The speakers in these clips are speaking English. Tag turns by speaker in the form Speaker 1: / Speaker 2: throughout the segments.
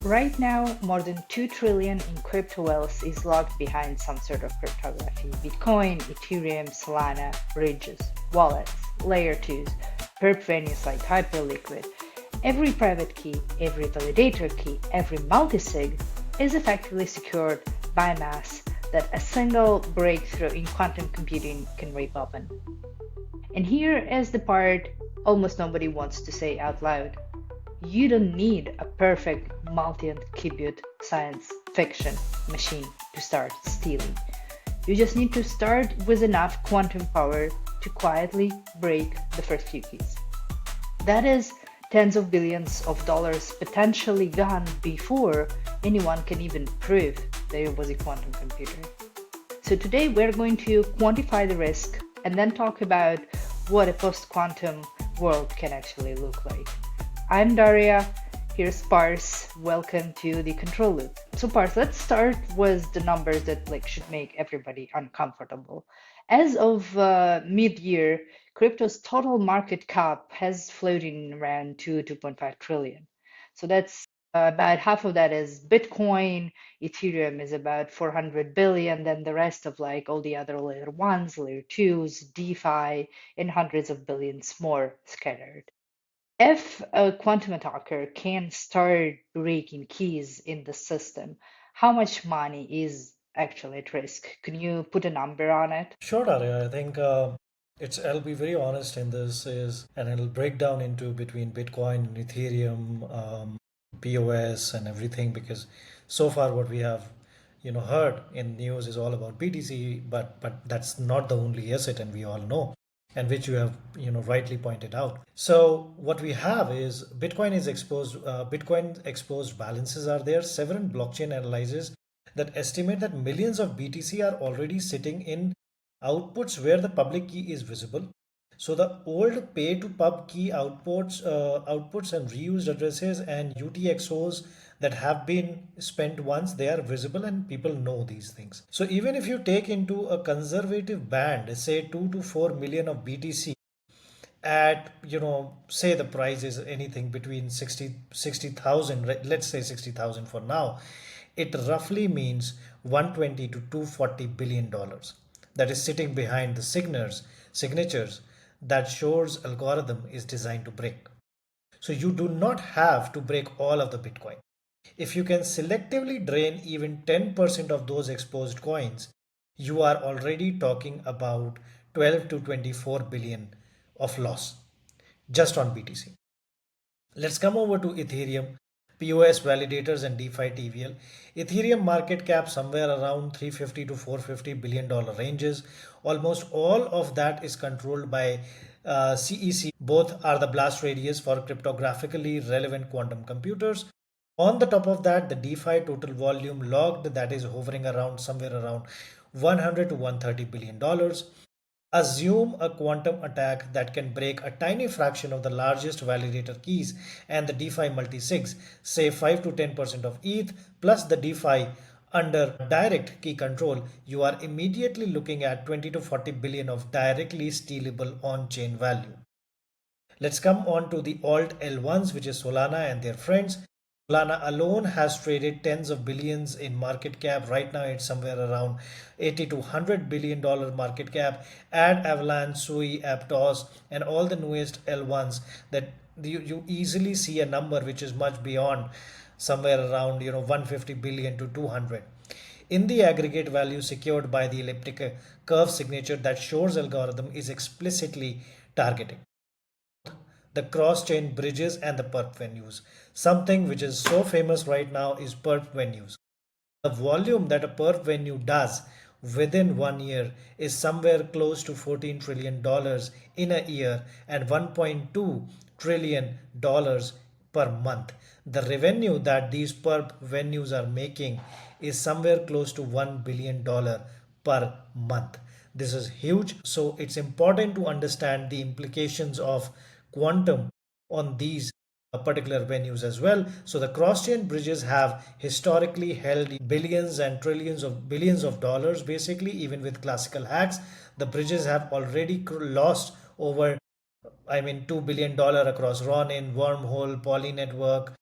Speaker 1: Right now, more than 2 trillion in crypto wealth is locked behind some sort of cryptography. Bitcoin, Ethereum, Solana, bridges, wallets, layer 2s, perp venues like Hyperliquid. Every private key, every validator key, every multisig is effectively secured by mass that a single breakthrough in quantum computing can rip open. And here is the part almost nobody wants to say out loud. You don't need a perfect multi-qubit science fiction machine to start stealing. You just need to start with enough quantum power to quietly break the first few keys. That is tens of billions of dollars potentially gone before anyone can even prove there was a quantum computer. So today we're going to quantify the risk and then talk about what a post-quantum world can actually look like. I'm Dariia, here's Parthh, welcome to the control loop. So Parthh, let's start with the numbers that should make everybody uncomfortable. As of mid-year, crypto's total market cap has floating around 2.5 trillion. So that's about half of that is Bitcoin, Ethereum is about 400 billion, then the rest of all the other layer ones, layer twos, DeFi, and hundreds of billions more scattered. If a quantum attacker can start breaking keys in the system, how much money is actually at risk? Can you put a number on it?
Speaker 2: Sure, Daria. I think I'll be very honest in this and it'll break down into between Bitcoin and Ethereum, POS and everything because so far what we have, heard in news is all about BTC, but that's not the only asset, and we all know, and which you have, rightly pointed out. So what we have is Bitcoin exposed balances are there. Several blockchain analyzers that estimate that millions of BTC are already sitting in outputs where the public key is visible. So the old pay to pub key outputs and reused addresses and UTXOs that have been spent once, they are visible and people know these things. So even if you take into a conservative band, say 2 to 4 million of BTC at, say the price is anything between 60,000, let's say 60,000 for now, it roughly means 120 to 240 billion dollars that is sitting behind the signatures that Shore's algorithm is designed to break. So you do not have to break all of the Bitcoin. If you can selectively drain even 10% of those exposed coins, you are already talking about 12 to 24 billion of loss just on BTC. Let's come over to Ethereum, POS validators and DeFi TVL. Ethereum market cap somewhere around 350 to 450 billion dollar ranges. Almost all of that is controlled by CEC. Both are the blast radius for cryptographically relevant quantum computers. On the top of that, the DeFi total volume logged that is hovering around somewhere around 100 to 130 billion dollars. Assume a quantum attack that can break a tiny fraction of the largest validator keys and the DeFi multisigs, say 5 to 10% of ETH plus the DeFi under direct key control, you are immediately looking at 20 to 40 billion of directly stealable on-chain value. Let's come on to the alt L1s, which is Solana and their friends. Solana alone has traded tens of billions in market cap. Right now, it's somewhere around 80 to 100 billion dollar market cap. Add Avalanche, Sui, Aptos, and all the newest L1s that you easily see a number which is much beyond somewhere around 150 billion to 200 in the aggregate value secured by the elliptic curve signature that Shore's algorithm is explicitly targeting the cross-chain bridges and the perp venues. Something which is so famous right now is perp venues. The volume that a perp venue does within 1 year is somewhere close to $14 trillion in a year and $1.2 trillion per month. The revenue that these perp venues are making is somewhere close to $1 billion per month. This is huge. So it's important to understand the implications of quantum on these particular venues as well. So the cross-chain bridges have historically held billions and trillions of billions of dollars. Basically, even with classical hacks, the bridges have already lost over, $2 billion across Ronin, Wormhole, Poly Network,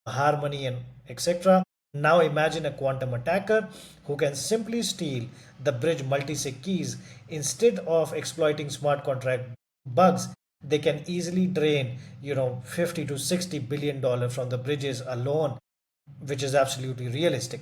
Speaker 2: Harmony, and etc. Now imagine a quantum attacker who can simply steal the bridge multisig keys. Instead of exploiting smart contract bugs, they can easily drain 50 to 60 billion dollars from the bridges alone, which is absolutely realistic.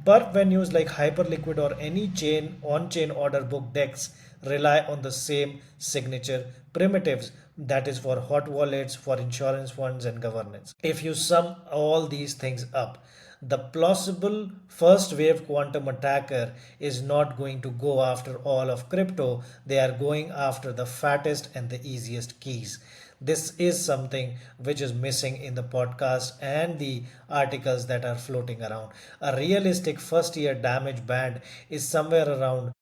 Speaker 2: Perp venues like Hyperliquid or any chain on-chain order book DEX rely on the same signature primitives, that is for hot wallets, for insurance funds and governance. If you sum all these things up, the plausible first wave quantum attacker is not going to go after all of crypto. They are going after the fattest and the easiest keys. This is something which is missing in the podcast and the articles that are floating around. A realistic first year damage band is somewhere around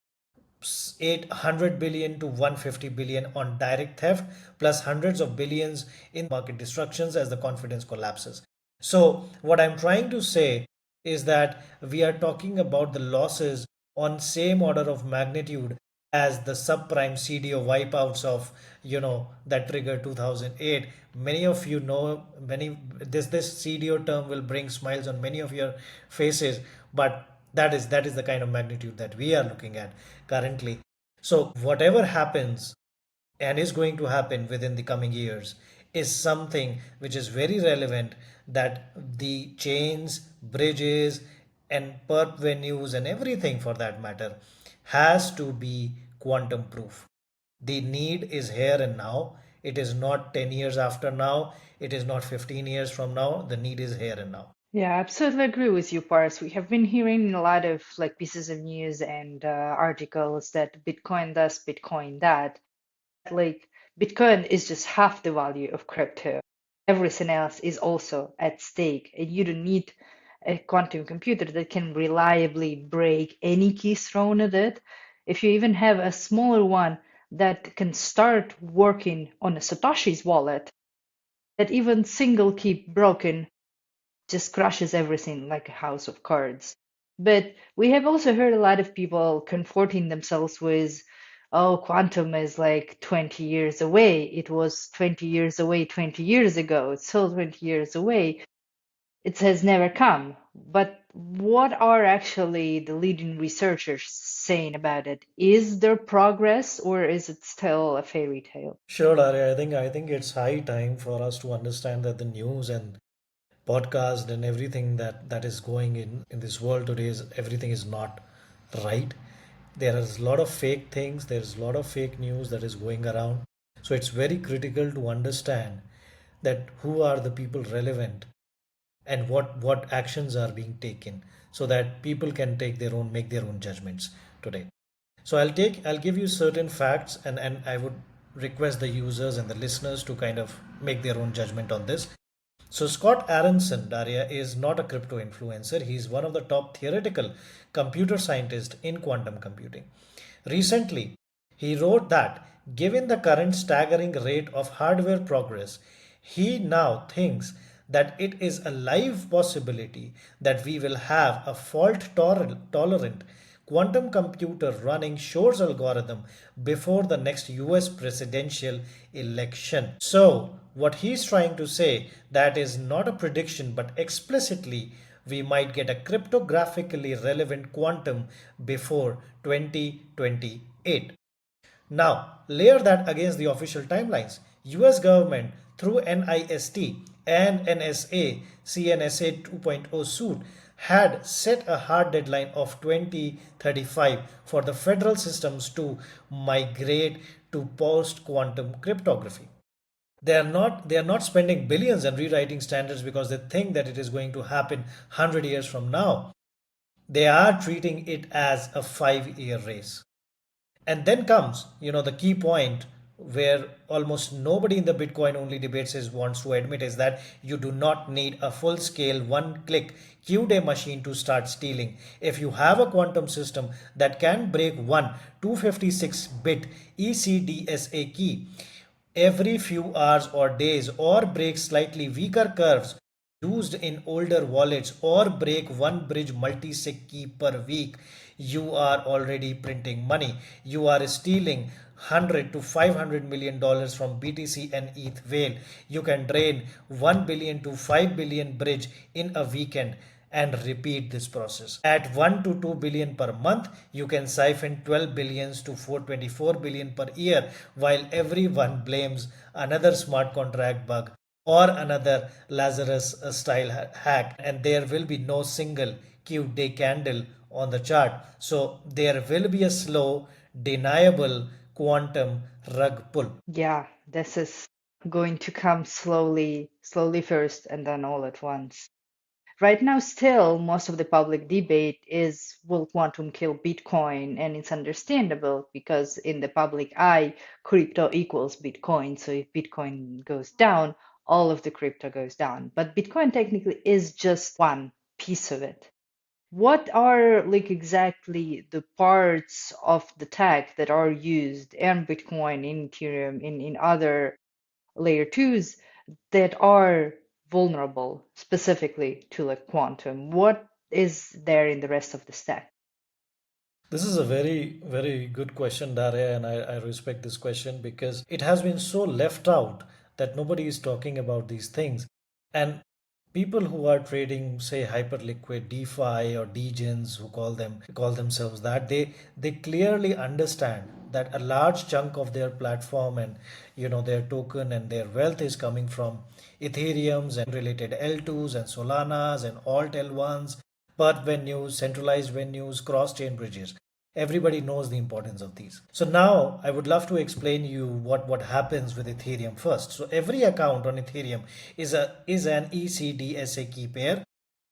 Speaker 2: 800 billion to 150 billion on direct theft, plus hundreds of billions in market destructions as the confidence collapses. So, what I'm trying to say is that we are talking about the losses on same order of magnitude as the subprime CDO wipeouts of that trigger 2008. Many of you know, many this CDO term will bring smiles on many of your faces, but that is the kind of magnitude that we are looking at currently. So whatever happens and is going to happen within the coming years is something which is very relevant, that the chains, bridges, and perp venues and everything for that matter has to be quantum proof. The need is here and now. It is not 10 years after now. It is not 15 years from now. The need is here and now.
Speaker 1: Yeah, I absolutely agree with you, Parthh. We have been hearing a lot of like pieces of news and articles that Bitcoin this, Bitcoin that. Like Bitcoin is just half the value of crypto. Everything else is also at stake, and you don't need a quantum computer that can reliably break any keys thrown at it. If you even have a smaller one that can start working on a Satoshi's wallet, that even single key broken just crushes everything like a house of cards. But we have also heard a lot of people comforting themselves with, oh, quantum is like 20 years away. It was 20 years away 20 years ago. It's still 20 years away. It has never come. But what are actually the leading researchers saying about it? Is there progress or is it still a fairy tale?
Speaker 2: Sure, Larry. I think it's high time for us to understand that the news and podcast and everything that is going in this world today is everything is not right. There is a lot of fake things. There's a lot of fake news that is going around. So it's very critical to understand that who are the people relevant and what actions are being taken, so that people can make their own judgments today. So I'll give you certain facts, and I would request the users and the listeners to kind of make their own judgment on this. So Scott Aronson, Daria, is not a crypto influencer. He's one of the top theoretical computer scientists in quantum computing. Recently, he wrote that given the current staggering rate of hardware progress, he now thinks that it is a live possibility that we will have a fault tolerant quantum computer running Shor's algorithm before the next US presidential election. So, what he's trying to say, that is not a prediction but explicitly we might get a cryptographically relevant quantum before 2028. Now, layer that against the official timelines. US government through NIST and NSA CNSA 2.0 suit had set a hard deadline of 2035 for the federal systems to migrate to post-quantum cryptography. They are not spending billions and rewriting standards because they think that it is going to happen 100 years from now. They are treating it as a 5-year race. And then comes, the key point where almost nobody in the Bitcoin only debates is wants to admit, is that you do not need a full scale one click Q-day machine to start stealing. If you have a quantum system that can break one 256-bit ECDSA key every few hours or days, or break slightly weaker curves used in older wallets, or break one bridge multi-sig key per week, you are already printing money. You are stealing 100 to 500 million dollars from BTC and ETH whale, you can drain 1 billion to 5 billion bridge in a weekend and repeat this process. At 1 to 2 billion per month, you can siphon 12 billions to 424 billion per year, while everyone blames another smart contract bug or another Lazarus style hack, and there will be no single Q day candle on the chart. So there will be a slow, deniable quantum rug pull.
Speaker 1: Yeah, this is going to come slowly, slowly first, and then all at once. Right now, still, most of the public debate is will quantum kill Bitcoin? And it's understandable because in the public eye, crypto equals Bitcoin. So if Bitcoin goes down, all of the crypto goes down. But Bitcoin technically is just one piece of it. What are like exactly the parts of the tech that are used in Bitcoin, in Ethereum, in other layer twos that are vulnerable specifically to like quantum? What is there in the rest of the stack?
Speaker 2: This is a very, very good question, Daria, and I respect this question because it has been so left out that nobody is talking about these things. And people who are trading, say, hyperliquid DeFi or degens, who call themselves that, they clearly understand that a large chunk of their platform and their token and their wealth is coming from Ethereums and related L2s and Solanas and alt L1s, perp venues, centralized venues, cross-chain bridges. Everybody knows the importance of these. So now I would love to explain you what happens with Ethereum first. So every account on Ethereum is an ECDSA key pair.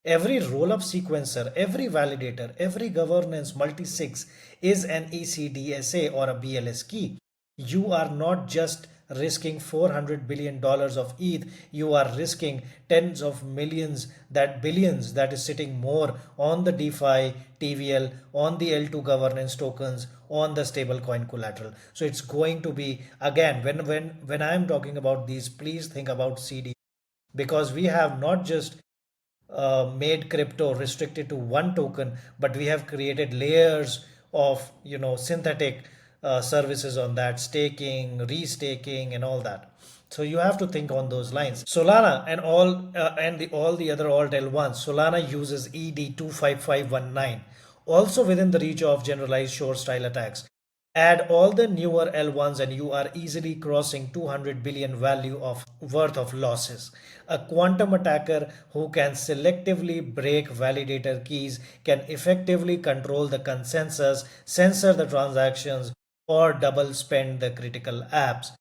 Speaker 2: Every roll-up sequencer, every validator, every governance multi-sig is an ECDSA or a BLS key. You are not just risking $400 billion of ETH, you are risking tens of millions, that billions that is sitting more on the DeFi, TVL, on the L2 governance tokens, on the stablecoin collateral. So it's going to be, again, when I'm talking about these, please think about CD, because we have not just made crypto restricted to one token, but we have created layers of synthetic services on that, staking, restaking, and all that. So you have to think on those lines. Solana and all the other alt L1s. Solana uses ED25519, also within the reach of generalized short style attacks. Add all the newer L1s and you are easily crossing 200 billion value of worth of losses. A quantum attacker who can selectively break validator keys can effectively control the consensus, censor the transactions, or double spend the critical apps.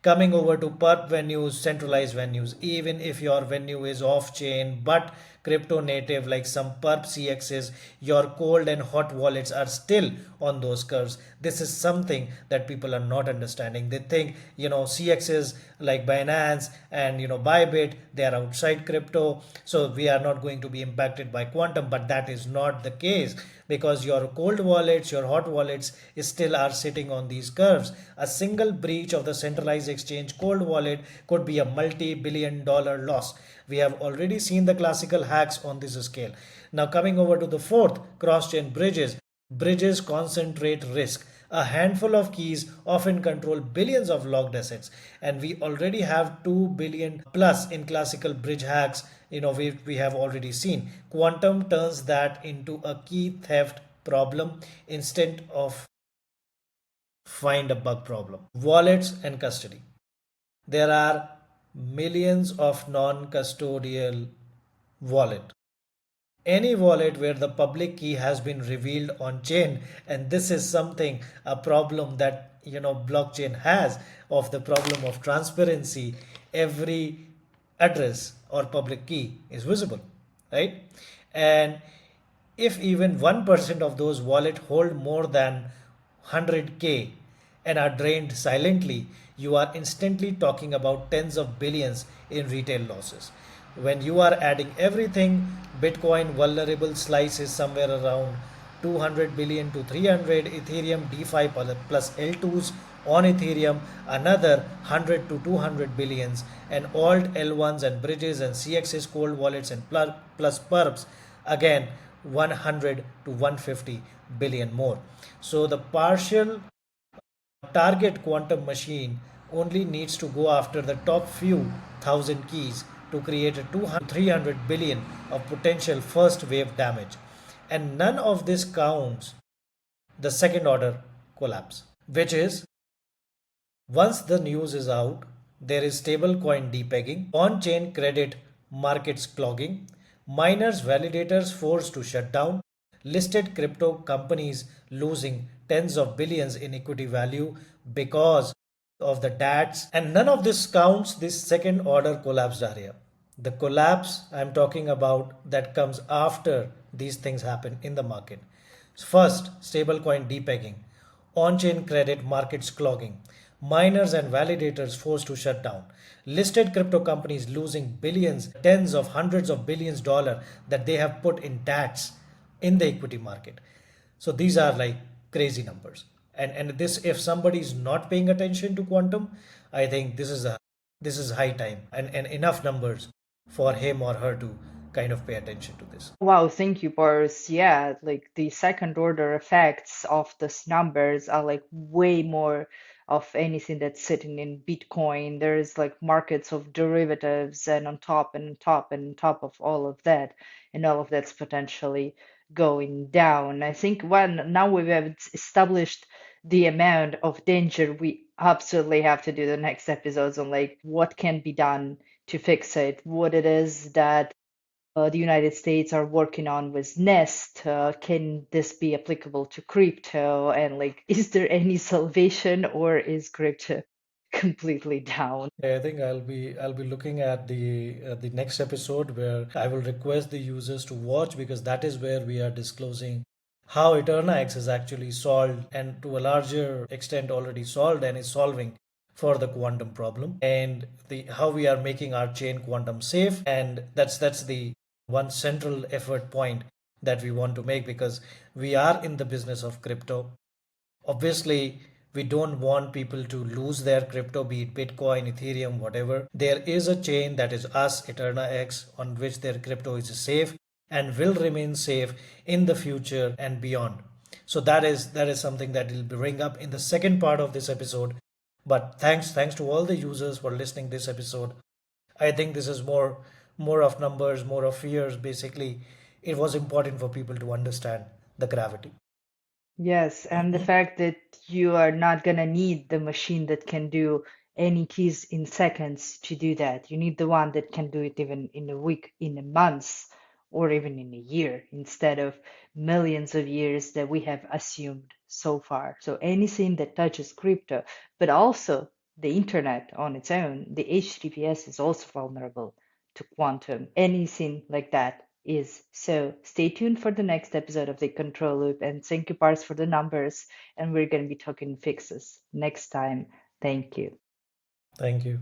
Speaker 2: Coming over to perp venues, centralized venues, even if your venue is off chain but crypto native like some perp CXs, your cold and hot wallets are still on those curves. This is something that people are not understanding. They think CXs like Binance and Bybit, they are outside crypto, so we are not going to be impacted by quantum, but that is not the case because your cold wallets, your hot wallets still are sitting on these curves. A single breach of the centralized exchange cold wallet could be a multi-billion dollar loss. We have already seen the classical hacks on this scale. Now coming over to the fourth, cross-chain bridges. Bridges concentrate risk. A handful of keys often control billions of logged assets, and we already have 2 billion plus in classical bridge hacks. We have already seen. Quantum turns that into a key theft problem instead of find a bug problem. Wallets and custody. There are millions of non-custodial wallet, any wallet where the public key has been revealed on chain, and this is something, a problem that blockchain has, of the problem of transparency. Every address or public key is visible, right? And if even 1% of those wallet hold more than 100K and are drained silently, you are instantly talking about tens of billions in retail losses. When you are adding everything, Bitcoin vulnerable slice is somewhere around 200 billion to 300, Ethereum DeFi plus L2s on Ethereum another 100 to 200 billions, and alt L1s and bridges and CXS cold wallets and plus perps again 100 to 150 billion more. So the partial target quantum machine only needs to go after the top few thousand keys to create a 200 to 300 billion of potential first wave damage. And none of this counts the second order collapse, which is once the news is out, there is stablecoin depegging, on chain credit markets clogging, miners, validators forced to shut down, listed crypto companies losing tens of billions in equity value because of the DATs, and none of this counts this second order collapse area. The collapse I'm talking about that comes after these things happen in the market. First, stablecoin depegging, on chain credit markets clogging, miners and validators forced to shut down, listed crypto companies losing billions, tens of hundreds of billions dollars that they have put in DATs in the equity market. So these are like crazy numbers. And this, if somebody is not paying attention to quantum, I think this is high time and enough numbers for him or her to kind of pay attention to this.
Speaker 1: Wow, thank you, Boris. Yeah, like the second order effects of these numbers are like way more of anything that's sitting in Bitcoin. There's like markets of derivatives and on top and on top and on top of all of that, and all of that's potentially going down. I think when now we have established the amount of danger, we absolutely have to do the next episodes on like what can be done to fix it, what it is that the United States are working on with Nest. Can this be applicable to crypto? And like, is there any salvation or is crypto completely down?
Speaker 2: I think I'll be looking at the next episode where I will request the users to watch because that is where we are disclosing how EternaX is actually solved and to a larger extent already solved and is solving for the quantum problem and the how we are making our chain quantum safe, and that's the one central effort point that we want to make because we are in the business of crypto. Obviously, we don't want people to lose their crypto, be it Bitcoin, Ethereum, whatever. There is a chain that is us, EternaX, on which their crypto is safe and will remain safe in the future and beyond. So that is something that we'll bring up in the second part of this episode. But thanks to all the users for listening this episode. I think this is more of numbers, more of fears. Basically, it was important for people to understand the gravity.
Speaker 1: Yes, and the fact that you are not gonna need the machine that can do any keys in seconds to do that. You need the one that can do it even in a week, in a month, or even in a year, instead of millions of years that we have assumed so far. So anything that touches crypto, but also the internet on its own, the HTTPS is also vulnerable to quantum. Anything like that is. So stay tuned for the next episode of the Control Loop and thank you, Parthh, for the numbers. And we're going to be talking fixes next time. Thank you.
Speaker 2: Thank you.